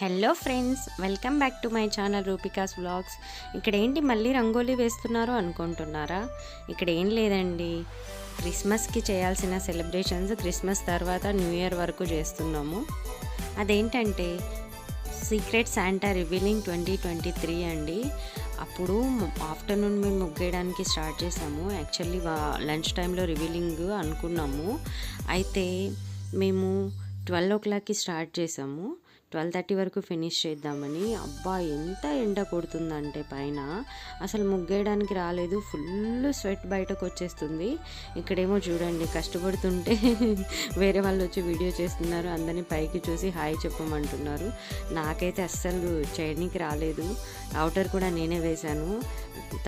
Hello friends, welcome back to my channel Rupika's vlogs. ఇక్కడ ఏంటి మళ్ళీ రంగోలీ వేస్తున్నారు అనుకుంటున్నారా? ఇక్కడ ఏం లేదండి, క్రిస్మస్కి చేయాల్సిన సెలబ్రేషన్స్ క్రిస్మస్ తర్వాత న్యూ ఇయర్ వరకు చేస్తున్నాము. అదేంటంటే సీక్రెట్ శాంటా రివీలింగ్ 2023 అండి. అప్పుడు ఆఫ్టర్నూన్ మేము ముగ్గేయడానికి స్టార్ట్ చేసాము. యాక్చువల్లీ లంచ్ టైంలో రివీలింగ్ అనుకున్నాము. అయితే మేము 12 o'clockకి స్టార్ట్ చేసాము. 12:30 వరకు ఫినిష్ చేద్దామని. అబ్బా, ఎంత ఎండ కొడుతుందంటే పైన అసలు ముగ్గేయడానికి రాలేదు. ఫుల్ స్వెట్ బయటకు వచ్చేస్తుంది. ఇక్కడేమో చూడండి, కష్టపడుతుంటే వేరే వాళ్ళు వచ్చి వీడియో చేస్తున్నారు. అందరినీ పైకి చూసి హాయ్ చెప్పమంటున్నారు. నాకైతే అస్సలు చేయడానికి రాలేదు. అవుటర్ కూడా నేనే వేశాను.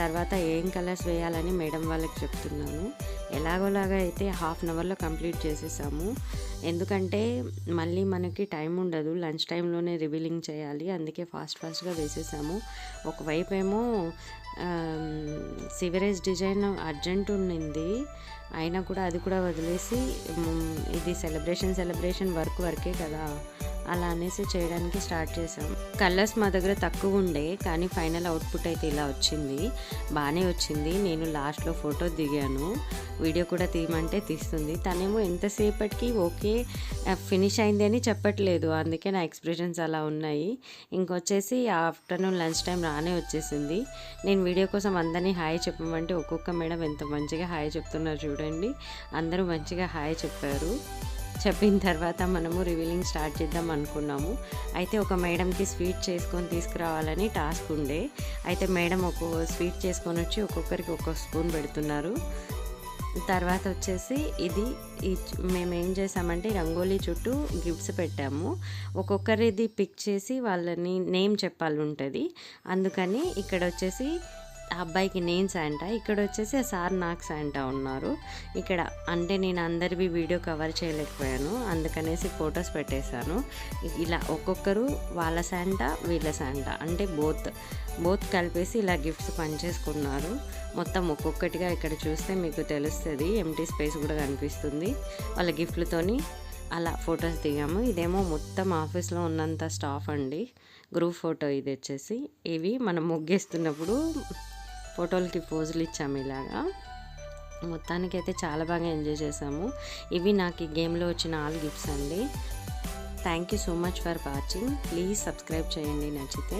తర్వాత ఏం కలర్స్ వేయాలని మేడం వాళ్ళకి చెప్తున్నాను. ఎలాగోలాగా అయితే హాఫ్ అన్ అవర్లో కంప్లీట్ చేసేసాము. ఎందుకంటే మళ్ళీ మనకి టైం ఉండదు, లంచ్ టైంలోనే రివీలింగ్ చేయాలి. అందుకే ఫాస్ట్గా వేసేసాము. ఒకవైపు ఏమో సివరేజ్ డిజైన్ అర్జెంట్ ఉండింది, అయినా కూడా అది కూడా వదిలేసి ఇది సెలబ్రేషన్ వర్కే కదా అలా అనేసి చేయడానికి స్టార్ట్ చేసాం. కలర్స్ మా దగ్గర తక్కువ ఉండే, కానీ ఫైనల్ అవుట్పుట్ అయితే ఇలా వచ్చింది. బాగానే వచ్చింది. నేను లాస్ట్లో ఫోటో దిగాను, వీడియో కూడా తీయమంటే తీస్తుంది. తనేమో ఎంతసేపటికి ఓకే ఫినిష్ అయింది అని చెప్పట్లేదు, అందుకే నా ఎక్స్ప్రెషన్స్ అలా ఉన్నాయి. ఇంకొచ్చేసి ఆఫ్టర్నూన్ లంచ్ టైం రానే వచ్చేసింది. నేను వీడియో కోసం అందరినీ హాయ్ చెప్పమంటే ఒక్కొక్క మేడం ఎంత మంచిగా హాయ్ చెప్తున్నారు చూడండి. అందరూ మంచిగా హాయ్ చెప్పారు. చెప్పిన తర్వాత మనము రివీలింగ్ స్టార్ట్ చేద్దాం అనుకున్నాము. అయితే ఒక మేడంకి స్వీట్ చేసుకొని తీసుకురావాలని టాస్క్ ఉండే. అయితే మేడం ఒక్కొక్క స్వీట్ చేసుకొని వచ్చి ఒక్కొక్కరికి ఒక్కొక్క స్పూన్ పెడుతున్నారు. తర్వాత వచ్చేసి మేము ఏం చేసామంటే రంగోలీ చుట్టూ గిఫ్ట్స్ పెట్టాము. ఒక్కొక్కరిది పిక్ చేసి వాళ్ళని నేమ్ చెప్పాలి ఉంటుంది. అందుకని ఇక్కడ వచ్చేసి ఆ అబ్బాయికి నేను శాంటా, ఇక్కడ వచ్చేసి సార్ నాకు శాంటా ఉన్నారు. ఇక్కడ అంటే నేను అందరివి వీడియో కవర్ చేయలేకపోయాను, అందుకనేసి ఫొటోస్ పెట్టేశాను. ఇలా ఒక్కొక్కరు వాళ్ళ శాంటా వీళ్ళ శాంటా అంటే బోత్ కలిపేసి ఇలా గిఫ్ట్స్ పనిచేసుకున్నారు. మొత్తం ఒక్కొక్కటిగా ఇక్కడ చూస్తే మీకు తెలుస్తుంది, ఎంటీ స్పేస్ కూడా కనిపిస్తుంది. వాళ్ళ గిఫ్ట్లతోని అలా ఫొటోస్ దిగాము. ఇదేమో మొత్తం ఆఫీస్లో ఉన్నంత స్టాఫ్ అండి, గ్రూప్ ఫోటో. ఇది వచ్చేసి ఇవి మనం ముగ్గేస్తున్నప్పుడు ఫోటోలకి పోజులు ఇచ్చాము. ఇలాగా మొత్తానికైతే చాలా బాగా ఎంజాయ్ చేసాము. ఇవి నాకు ఈ గేమ్లో వచ్చిన ఆల్ గిఫ్ట్స్ అండి. Thank you so much for watching. Please subscribe చేయండి నచ్చితే.